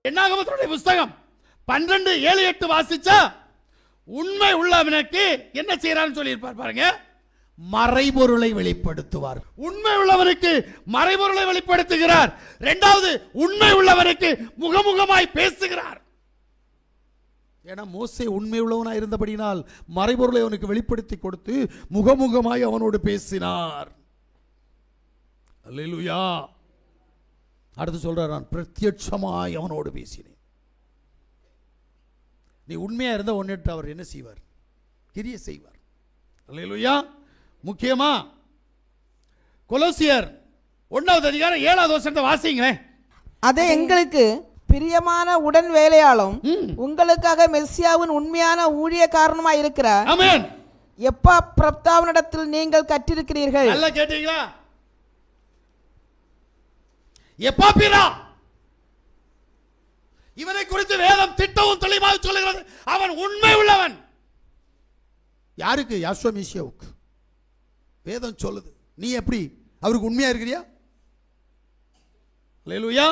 என்னாகமத்தினுடைய புஸ்தகம் 12:7-8 வாசிச்சா உண்மை உள்ளவனுக்கு என்ன செய்யறான்னு சொல்லி இருப்பார் பாருங்க. மறைபொருளை வெளிப்படுத்துவார். உண்மை உள்ளவனுக்கு மறைபொருளை வெளிப்படுத்துகிறார். இரண்டாவது, உண்மை உள்ளவனுக்கு முகமுகமாய் பேசுகிறார். ஏன்னா மோசே உண்மை உள்ளவனாய் இருந்தபடினால் மறைபொருளை அவனுக்கு வெளிப்படுத்தி கொடுத்து முகமுகமாய் அவனோடு பேசினார். அல்லேலூயா. அடுத்து சொல்றார், நான் பிரத்யட்சமாய் அவனோடு பேசினேன். நீ உண்மையா இருந்த ஒன்னிட்டு அவர் என்ன செய்வார்? கிரியை செய்வார். அல்லேலூயா. முக்கியமா கொலோசியர் 1:7 வாசிங்களேன். அதை எங்களுக்கு பிரியமான உடன் வேலையாளும் உங்களுக்காக மெஸ்ஸியாவின் உண்மையான ஊழியக்காரனுமாய் இருக்கிறார். ஆமென். எப்பா பிரப்தாவனிடத்தில் நீங்கள் கற்றிருக்கிறீர்கள். நல்லா கேட்டீங்களா? எப்பாப்பிரா இவனை குறித்து வேதம் திட்டவும் தெளிவாக சொல்லுகிறது. அவன் உண்மை உள்ளவன். யாருக்கு? யாசுவா மேசியாவுக்கு வேதம் சொல்லுது. நீ எப்படி அவருக்கு உண்மையா இருக்கிறியா? அல்லேலூயா.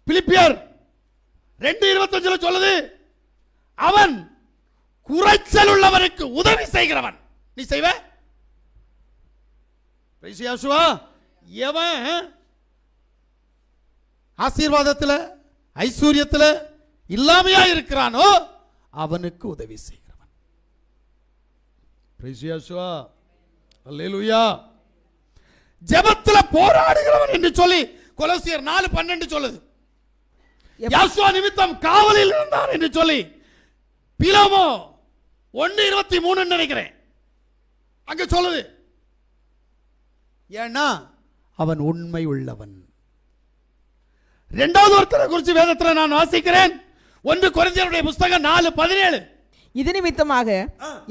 பிலிப்பியர் 2:25 சொல்லுது, அவன் குறைச்சல் உள்ளவனுக்கு உதவி செய்கிறவன். நீ செய்வ? யாசுவா எவன் ஆசீர்வாதத்தில் ஐஸ்வர்யத்தில் இல்லாமையா இருக்கிறானோ அவனுக்கு உதவி செய்கிறவன். அல்லேலூயா. ஜெபத்தில் போராடுகிறவன் என்று சொல்லி கொலோசியர் 4:12 சொல்லுது. யாசுவா நிமித்தம் காவலில் இருந்தான் என்று சொல்லி பிலமோ 1:23 நினைக்கிறேன் அங்க சொல்லுது. ஏன்னா அவன் உண்மை உள்ளவன். இரண்டாவது ஒருத்தரை குறித்து வேதத்தில் நான் வாசிக்கிறேன். 1 கொரிந்தியருடைய புஸ்தகம் 4:17. இது நிமித்தமாக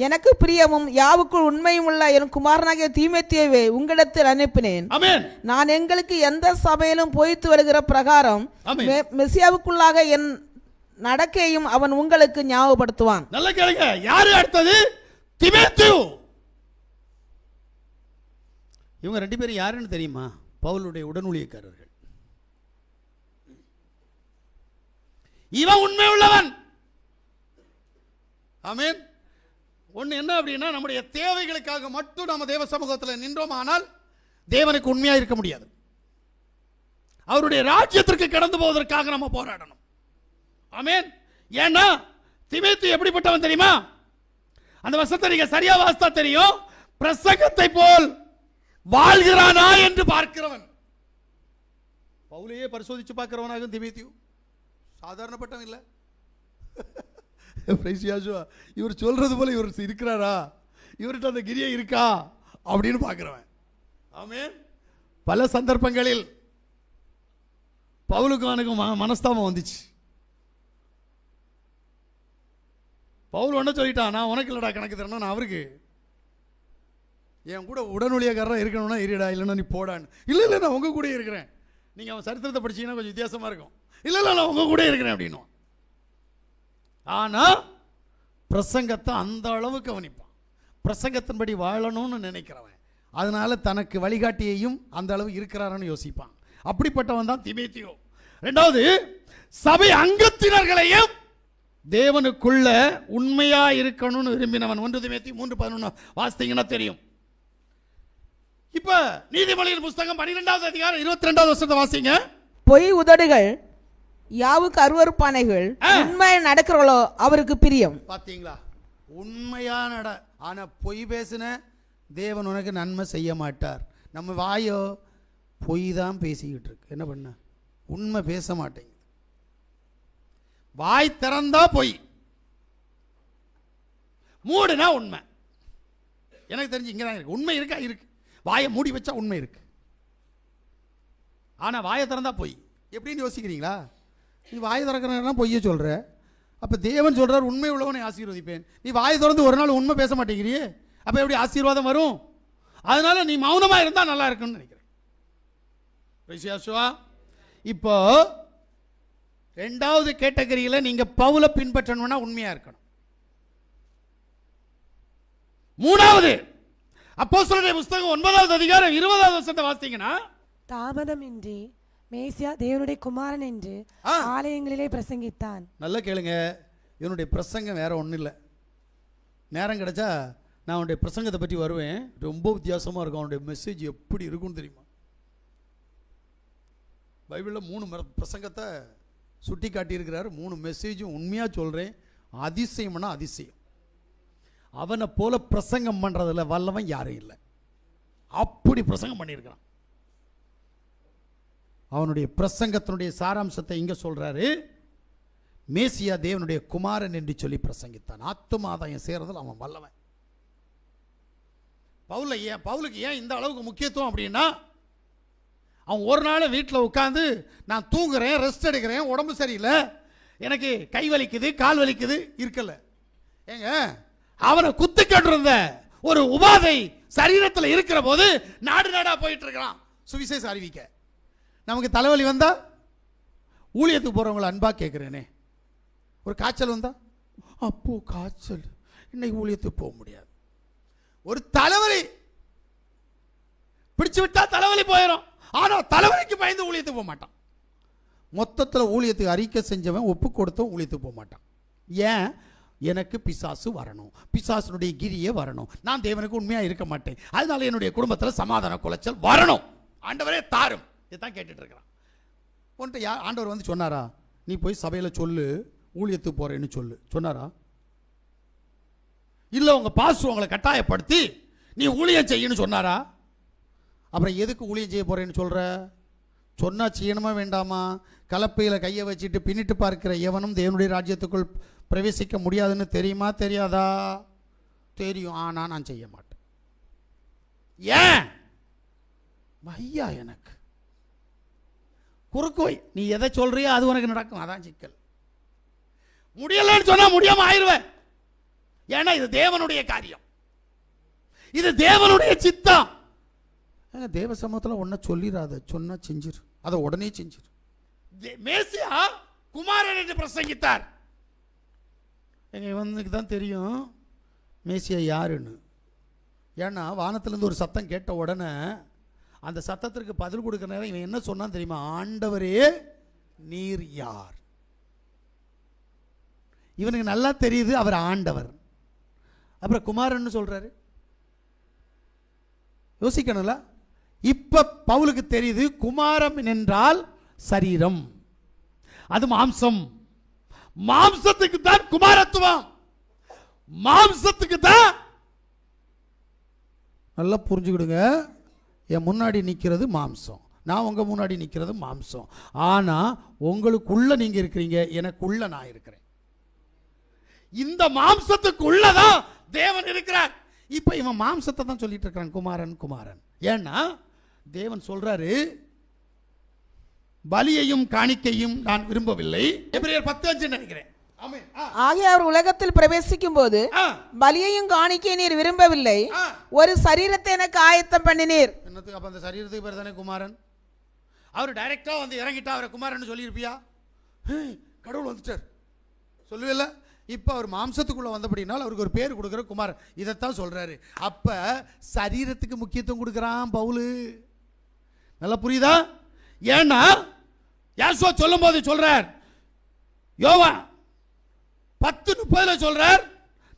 எனக்கு பிரியமும் யாவுக்குள் உண்மையும் உள்ள என் குமாரனாகிய தீமோத்தேயுவை உங்களிடத்தில் அனுப்பினேன். நான் எங்களுக்கு எந்த சபையிலும் போய்த்து வருகிற பிரகாரம் மெசியாவுக்குள்ளாக என் நடக்கையும் அவன் உங்களுக்கு ஞாபகப்படுத்துவான். நல்ல கேளுங்க. யாரு அடுத்தது? தீமோத்தேயு. இவங்க 2 பேரும் யாருன்னு தெரியுமா? பவுலுடைய உடனூழியக்காரர்கள். இவன் உண்மை உள்ளவன். ஆமென். ஒன்று என்ன அப்படின்னா, நம்முடைய தேவைகளுக்காக மட்டும் நம்ம தேவ சமூகத்தில் நின்றோம். ஆனால் தேவனுக்கு உண்மையா இருக்க முடியாது. அவருடைய ராஜ்யத்திற்கு கடந்து போவதற்காக நம்ம போராடணும். ஆமென். ஏன்னா தீமோத்தேயு எப்படிப்பட்டவன் தெரியுமா? அந்த வசனத்தை நீங்க சரியா வாசித்தா தெரியும். பிரசங்கத்தை போல் வாழ்கிறானா என்று பார்க்கிறவன். பவுலையே பரிசோதிச்சு பார்க்கிறவனாக தீமோத்தேயு சாதாரணப்பட்டவன் இல்லை. இவர் சொல்றது போல இவர் இருக்கிறாரா, இவர்கிட்ட அந்த கிரியை இருக்கா அப்படின்னு பார்க்கிறவன். ஆமென். பல சந்தர்ப்பங்களில் பவுலுக்கும் அவனுக்கும் மனஸ்தாபம் வந்துச்சு. பவுல் ஒன்ன சொல்லிட்டான், நான் உனக்கு இல்லடா கணக்கு தரணும், நான் அவருக்கு. என் கூட உடனொழியக்காரராக இருக்கணும்னா இருடா, இல்லைன்னா நீ போடான்னு. இல்லை இல்லை நான் உங்க கூட இருக்கிறேன். நீங்கள் அவன் சரித்திரத்தை படிச்சீங்கன்னா கொஞ்சம் வித்தியாசமாக இருக்கும். இல்லை இல்லை நான் உங்க கூட இருக்கிறேன் அப்படின்னு. ஆனால் பிரசங்கத்தை அந்த அளவு கவனிப்பான். பிரசங்கத்தின்படி வாழணும்னு நினைக்கிறவன். அதனால தனக்கு வழிகாட்டியையும் அந்த அளவு இருக்கிறாருன்னு யோசிப்பான். அப்படிப்பட்டவன் தான் தீமோத்தேயு. இரண்டாவது, சபை அங்கத்தினர்களையும் தேவனுக்குள்ள உண்மையா இருக்கணும்னு விரும்பினவன். 1 தீமோத்தேயு 3:11 வாசித்தீங்கன்னா தெரியும். இப்ப நீதிமொழியின் புஸ்தகம் 12வது அதிகாரம் 22வது வசனத்தை வாசிங்க. பொய் உதடுகள் யாவுக்கு அருவருப்பானைகள், உண்மையா நடக்கிறவளோ அவருக்கு பிரியம். பாத்தீங்களா? உண்மையா நட, ஆனா பொய் பேசின தேவன் உனக்கு நன்மை செய்ய மாட்டார். நம்ம வாயோ பொய் தான் பேசிக்கிட்டு இருக்கு. என்ன பண்ண? உண்மை பேச மாட்டேங்குது. வாய் திறந்தா பொய், மூடுனா உண்மை. எனக்கு தெரிஞ்சு இங்கதான் இருக்கு. உண்மை இருக்கா? இருக்கு. வாயை மூடி வச்சா உண்மை இருக்கு, ஆனா வாயை திறந்தா பொய். எப்படின்னு யோசிக்கிறீங்களா? நீ வாயை திறக்கிறனா பொய்ய சொல்ற. அப்ப தேவன் சொல்றார் உண்மை உள்ளவனை ஆசீர்வதிப்பேன். நீ வாயை திறந்து ஒரு நாள் உண்மை பேச மாட்டேங்கிறியே, அப்ப எப்படி ஆசீர்வாதம் வரும்? அதனால நீ மௌனமா இருந்தா நல்லா இருக்குன்னு நினைக்கிறேன். இப்போ 2வது கேட்டகரியில் நீங்க பவுலை பின்பற்றணும்னா உண்மையா இருக்கணும். 3வது, அப்போஸ்தலருடைய புஸ்தகம் 9வது அதிகாரம் 20வது வசனத்தை வாசித்தீங்கன்னா, தாமதமின்றி மேசியா தேவனுடைய குமாரன் என்று ஆலயங்களிலே பிரசங்கித்தான். நல்லா கேளுங்க, இவனுடைய பிரசங்கம் வேற ஒன்றும் இல்லை. நேரம் கிடைச்சா நான் அவனுடைய பிரசங்கத்தை பற்றி வருவேன். ரொம்ப வித்தியாசமாக இருக்கும். அவனுடைய மெசேஜ் எப்படி இருக்கும்னு தெரியுமா? பைபிளில் 3 பிரசங்கத்தை சுட்டி காட்டியிருக்கிறார். 3 மெசேஜும் உண்மையாக சொல்கிறேன், அதிசயம்னா அதிசயம். அவனை போல பிரசங்கம் பண்ணுறதுல வல்லவன் யாரும் இல்லை. அப்படி பிரசங்கம் பண்ணியிருக்கிறான். அவனுடைய பிரசங்கத்தினுடைய சாராம்சத்தை இங்கே சொல்கிறாரு. மேசியா தேவனுடைய குமாரன் என்று சொல்லி பிரசங்கித்தான். ஆத்துமாதாயம் சேர்றதில் அவன் வல்லவன். பவுலுக்கு ஏன் இந்த அளவுக்கு முக்கியத்துவம் அப்படின்னா, அவன் ஒரு நாள் வீட்டில் உட்காந்து நான் தூங்குறேன், ரெஸ்ட் எடுக்கிறேன், உடம்பு சரியில்லை, எனக்கு கை வலிக்குது, கால் வலிக்குது இருக்கல. ஏங்க, அவனை குத்து கேட்டிருந்த ஒரு உபாதை சரீரத்தில் இருக்கிற போது நாடு நாடா போயிட்டு இருக்கிறான் சுவிசேஷம் அறிவிக்க. நமக்கு தலைவலி வந்தா ஊழியத்துக்கு போறவங்களை அன்பா கேட்கிறேனே, ஒரு காய்ச்சல் வந்தா அப்போ காய்ச்சல், இன்னைக்கு ஊழியத்துக்கு போக முடியாது. ஒரு தலைவலி பிடிச்சு விட்டா தலைவலி போயிடும். ஆனா தலைவலிக்கு பயந்து ஊழியத்துக்கு போக மாட்டான். மொத்தத்தில் ஊழியத்துக்கு அறிக்கை செஞ்சவன் ஒப்பு கொடுத்தும் ஊழியத்துக்கு போக மாட்டான். ஏன்? எனக்கு பிசாசு வரணும், பிசாசுனுடைய கிரியே வரணும், நான் தேவனுக்கு உண்மையாக இருக்க மாட்டேன், அதனால என்னுடைய குடும்பத்தில் சமாதான குலைச்சல் வரணும், ஆண்டவரே தாரும். இதுதான் கேட்டுட்டு இருக்கிறான். ஒன்றை ஆண்டவர் வந்து சொன்னாரா, நீ போய் சபையில் சொல்லு ஊழியத்துக்கு போறேன்னு சொல்லு சொன்னாரா? இல்லை உங்கள் பாஸ்டர் உங்களை கட்டாயப்படுத்தி நீ ஊழியம் செய்யணும்னு சொன்னாரா? அப்புறம் எதுக்கு ஊழியம் செய்ய போறேன்னு சொல்ற? சொன்னா செய்யணுமா வேண்டாமா? கலப்பையில் கையை வச்சுட்டு பின்னிட்டு பார்க்கிற எவனும் தேவனுடைய ராஜ்யத்துக்குள் பிரவேசிக்க முடியாதுன்னு தெரியுமா தெரியாதா? தெரியும். ஆனா நான் செய்ய மாட்டேன். ஏன்? ஐயா எனக்கு குறுக்கு வை, நீ எதை சொல்றியோ அது உனக்கு நடக்கும். அதான் சிக்கல். முடியலன்னு சொன்னா முடியாம ஆயிடுவேன். ஏன்னா இது தேவனுடைய காரியம், இது தேவனுடைய சித்தம். தேவ சமூகத்தில் ஒன்ன சொல்லிடாத, சொன்னா செஞ்சிரு, அதை உடனே செஞ்சிரு. மேசியா குமாரன் என்று பிரசங்கித்தார். எங்க இவனுக்கு தான் தெரியும் மேசியா யாருன்னு. ஏன்னா வானத்திலிருந்து ஒரு சத்தம் கேட்ட உடனே அந்த சத்தத்திற்கு பதில் கொடுக்கிற நேரம் இவன் என்ன சொன்னான் தெரியுமா? ஆண்டவரே நீர் யார்? இவனுக்கு நல்லா தெரியுது அவர் ஆண்டவர். அப்புறம் குமாரன் சொல்றாரு. யோசிக்கணும்ல. இப்ப பவுலுக்கு தெரியுது குமாரம் என்றால் சரீரம், அது மாம்சம். மாம்சத்துக்கு தான் குமாரத்துவம், மாம்சத்துக்கு தான். நல்லா புரிஞ்சுக்கிடுங்க, என் முன்னாடி நிற்கிறது மாம்சம், நான் உங்க முன்னாடி நிற்கிறது மாம்சம். ஆனா உங்களுக்குள்ள நீங்க இருக்கிறீங்க, எனக்குள்ள நான் இருக்கிறேன். இந்த மாம்சத்துக்குள்ளதான் தேவன் இருக்கிறார். இப்ப இவன் மாம்சத்தை தான் சொல்லிட்டு இருக்கிறான் குமாரன் குமாரன். ஏன்னா தேவன் சொல்றாரு, பலியையும் காணிக்கையும் நான் விரும்பவில்லை. எபிரேயர் 10:5 நினைக்கிறேன். ஆகிய அவர் உலகத்தில் பிரவேசிக்கும் போது பலியையும் காணிக்கை நீர் விரும்பவில்லை, ஒரு சரீரத்தை எனக்கு ஆயத்தம் பண்ணினீர். என்னத்துக்கு? அப்ப அந்த சரீரத்துக்கு பேர் தானே குமாரன். அவர் டைரக்டா வந்து இறங்கிட்டா அவரை குமாரன் சொல்லியிருப்பியா? கடவுள் வந்துட்டார் சொல்லுவில்ல. இப்ப அவர் மாம்சத்துக்குள்ள வந்தபடினால் அவருக்கு ஒரு பேர் கொடுக்கிற குமாரன். இதைத்தான் சொல்றாரு. அப்ப சரீரத்துக்கு முக்கியத்துவம் கொடுக்கிறான் பவுலு. நல்லா புரியுதா? ஏன்னா யாசுவா சொல்லும் போது சொல்றார், யோவான் 10:30 சொல்றார்,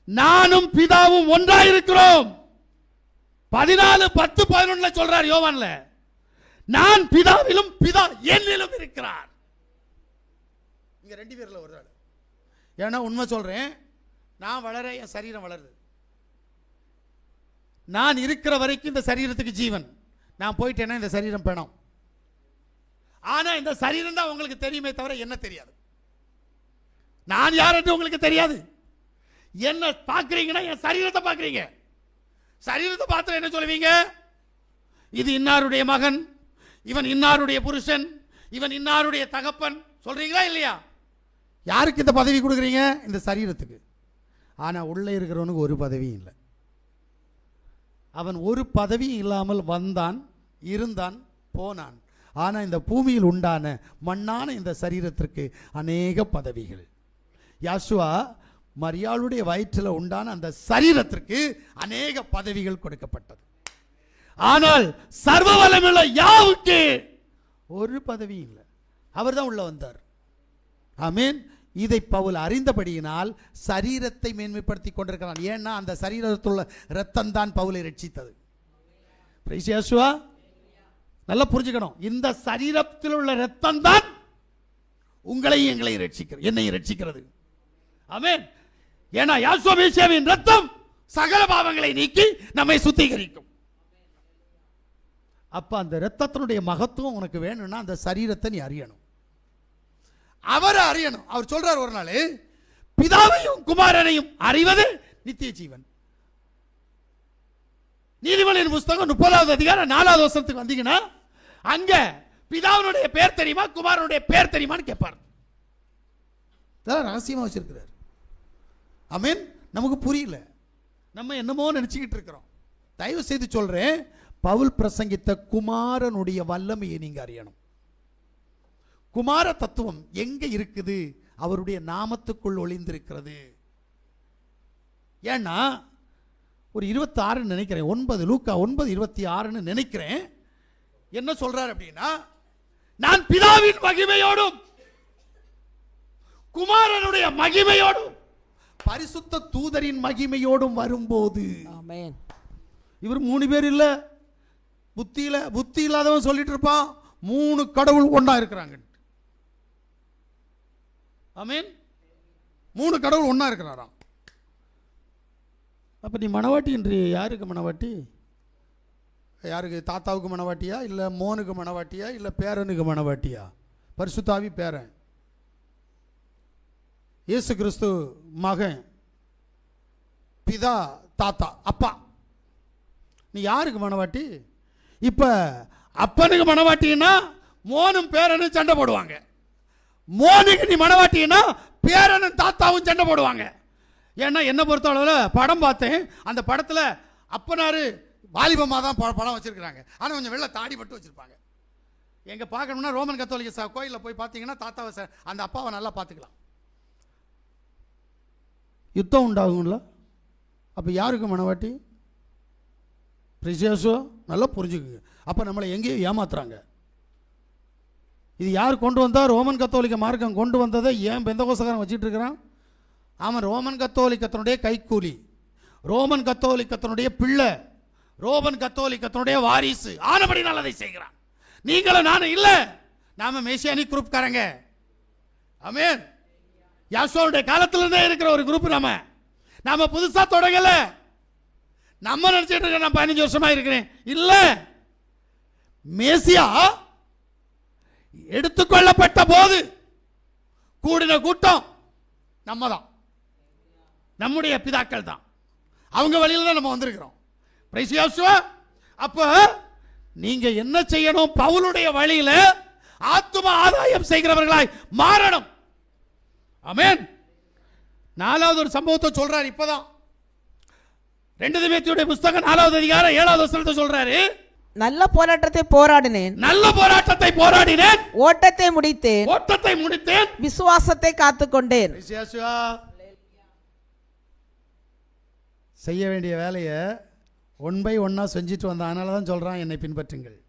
நானும் பிதாவும் ஒன்றாயிருக்கிறோம். 14:10-11 சொல்றார் யோவான்ல, நான் பிதாவிலும் பிதா என்னிலும் இருக்கிறார். இங்க 2 பேர்ல ஒரு ஆள். ஏன்னா உண்மை சொல்றேன், நான் வளர என் சரீரம் வளருது. நான் இருக்கிற வரைக்கும் இந்த சரீரத்துக்கு ஜீவன், நான் போயிட்டேன்னா இந்த சரீரம் பெணம். ஆனா இந்த சரீரம் தான் உங்களுக்கு தெரியுமே தவிர என்ன தெரியாது. நான் யார் என்று உங்களுக்கு தெரியாது. என்ன பார்க்கிறீங்கன்னா என் சரீரத்தை பார்க்கிறீங்க. சரீரத்தை பார்த்து என்ன சொல்லுவீங்க? இது இன்னாருடைய மகன், இவன் இன்னாருடைய புருஷன், இவன் இன்னாருடைய தகப்பன் சொல்றீங்களா இல்லையா? யாருக்கு இந்த பதவி கொடுக்குறீங்க? இந்த சரீரத்துக்கு. ஆனா உள்ளே இருக்கிறவனுக்கு ஒரு பதவியும் இல்லை. அவன் ஒரு பதவியும் இல்லாமல் வந்தான், இருந்தான், போனான். ஆனா இந்த பூமியில் உண்டான மண்ணான இந்த சரீரத்திற்கு அநேக பதவிகள். யாசுவா மரியாளுடைய வயிற்றில் உண்டான அந்த சரீரத்திற்கு அநேக பதவிகள் கொடுக்கப்பட்டது. ஆனால் சர்வ வல்லமையுள்ள யாவுக்கு ஒரு பதவியும் இல்லை. அவர் தான் உள்ள வந்தார். ஆமென். இதை பவுல் அறிந்தபடியினால் சரீரத்தை மேன்மைப்படுத்தி கொண்டிருக்கிறான். ஏன்னா அந்த சரீரத்துள்ள இரத்தம் தான் பவுலை ரட்சித்தது. பிரைஸ் இயேசுவா. நல்லா புரிஞ்சுக்கணும், இந்த சரீரத்தில் உள்ள இரத்தம் தான் உங்களையும் எங்களையும் ரட்சிக்கிறது, என்னையும் ரட்சிக்கிறது. ஆமென். ஏன்னா யாசுவா மேசியாவின் இரத்தம் சகல பாவங்களை நீக்கி நம்மை சுத்திகரிக்கும். அப்ப அந்த இரத்தத்தினுடைய மகத்துவம் உனக்கு வேணும்னா அந்த சரீரத்தை நீ அறியணும், அவரை அறியணும். அவர் சொல்றார் ஒரு நாள், பிதாவையும் குமாரனையும் அறிவது நித்திய ஜீவன். நீதிமொழியின் புஸ்தகம் 30வது அதிகாரம் 4வது வசனத்துக்கு வந்தீங்கன்னா அங்க பிதாவுடைய பேர் தெரியுமா குமாரனுடைய பேர் தெரியுமான்னு கேட்பார். ரகசியமா வச்சிருக்கிறார். ஆமென். நமக்கு புரியல, நம்ம என்னமோ நினைச்சுக்கிட்டு இருக்கிறோம். தயவு செய்து சொல்றேன், பவுல் பிரசங்கித்த குமாரனுடைய வல்லமையை நீங்க அறியணும். குமார தத்துவம் எங்க இருக்குது? அவருடைய நாமத்துக்குள் ஒளிந்திருக்கிறது. ஏன்னா ஒரு 26 நினைக்கிறேன், 9 லூக்கா 9:26 நினைக்கிறேன். என்ன சொல்றார் அப்படின்னா, நான் பிதாவின் மகிமையோடும் குமாரனுடைய மகிமையோடும் பரிசுத்த தூதரின் மகிமையோடும் வரும்போது. ஆமென். இவர் 3 பேர் இல்ல, புத்தி இல்லாதவன் சொல்லிட்டு இருப்பான் 3 கடவுள் ஒண்ணா இருக்கிறாங்க. ஆமென். 3 கடவுள் ஒண்ணா இருக்கிறாராம். அப்ப நீ மணவாட்டி என்று யாருக்கு மணவாட்டி? யாருக்கு? தாத்தாவுக்கு மணவாட்டியா, இல்ல மோனுக்கு மணவாட்டியா, இல்ல பேரனுக்கு மணவாட்டியா? பரிசுத்தாவி பேரன், இயேசு கிறிஸ்து மகன், பிதா தாத்தா அப்பா. நீ யாருக்கு மணவாட்டி? இப்ப அப்பனுக்கு மணவாட்டின்னா மோனும் பேரனும் சண்டை போடுவாங்க. மோனுக்கு நீ மணவாட்டின்னா பேரனும் தாத்தாவும் சண்டை போடுவாங்க. ஏன்னா என்ன பொறுத்தளவில் படம் பார்த்தேன், அந்த படத்தில் அப்பனாரு வாலிபமாக தான் படம் வச்சிருக்கிறாங்க, ஆனால் கொஞ்சம் வெள்ளை தாடி பட்டு வச்சிருப்பாங்க. எங்கே பார்க்கணும்னா ரோமன் கத்தோலிக்க கோயிலில் போய் பார்த்தீங்கன்னா தாத்தாவை அந்த அப்பாவை நல்லா பார்த்துக்கலாம். யுத்தம் உண்டாகும்ல. அப்போ யாருக்கு மணவாட்டி? பிரிசியஸோ நல்லா புரிஞ்சுக்குங்க. அப்போ நம்மளை எங்கேயோ ஏமாத்துறாங்க. இது யார் கொண்டு வந்தா? ரோமன் கத்தோலிக்க மார்க்கம் கொண்டு வந்ததை ஏன் பெந்தகோஸ்தக்காரன் வச்சுட்டு இருக்கிறான்? அவன் ரோமன் கத்தோலிக்கத்தினுடைய கைக்கூலி, ரோமன் கத்தோலிக்கத்தினுடைய பிள்ளை, ரோமன் கத்தோலிக்கத்தினுடைய வாரிசு ஆனபடி நல்லதை செய்கிறான். நீங்களும் நானும் இல்ல, நாம மேசியானிக் குரூப்காரங்க. ஆமென். யாசோனுடைய காலத்திலிருந்தே இருக்கிற ஒரு குரூப். நாம புதுசா தொடங்கல. நம்ம நினைச்சிட்டு இருக்க நான் 15 வருஷமா இருக்கிறேன் இல்ல. மேசியா எடுத்துக்கொள்ளப்பட்ட போது கூடின கூட்டம் நம்ம தான், நம்முடைய பிதாக்கள் தான். அவங்க வழியில தான் நம்ம வந்திருக்கிறோம். பிரைஸ் யேசுவா. அப்ப நீங்க என்ன செய்யணும்? பவுலுடைய வழியில ஆத்தும ஆதாயம் செய்கிறவர்களாய் மாறணும். ஆமென். 4வது ஒரு சம்பவத்தை சொல்றாரு இப்பதான். 2 தீமோத்தேயுடைய புஸ்தகம் 4வது அதிகாரம் 7வது வசனத்தை சொல்றாரு. நல்ல போராட்டத்தை போராடினேன், நல்ல போராட்டத்தை போராடினேன், ஓட்டத்தை முடித்தேன், ஓட்டத்தை முடித்தேன், விசுவாசத்தை காத்துக்கொண்டேன். செய்ய வேண்டிய வேலையை 1 by 1 செஞ்சுட்டு வந்தான். அதனால தான் சொல்றான், என்னை பின்பற்றுங்கள்.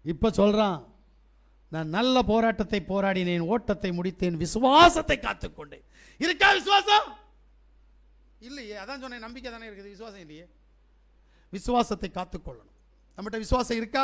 இப்ப சொல்றான், நான் நல்ல போராட்டத்தை போராடினேன், ஓட்டத்தை முடித்தேன், விசுவாசத்தை காத்துக்கொண்டேன். இருக்கா விசுவாசம்? இல்லையே. அதான் சொன்னேன், நம்பிக்கை தானே இருக்குது, விசுவாசம் இல்லையே. விசுவாசத்தை காத்துக்கொள்ளணும். நம்மகிட்ட விசுவாசம் இருக்கா?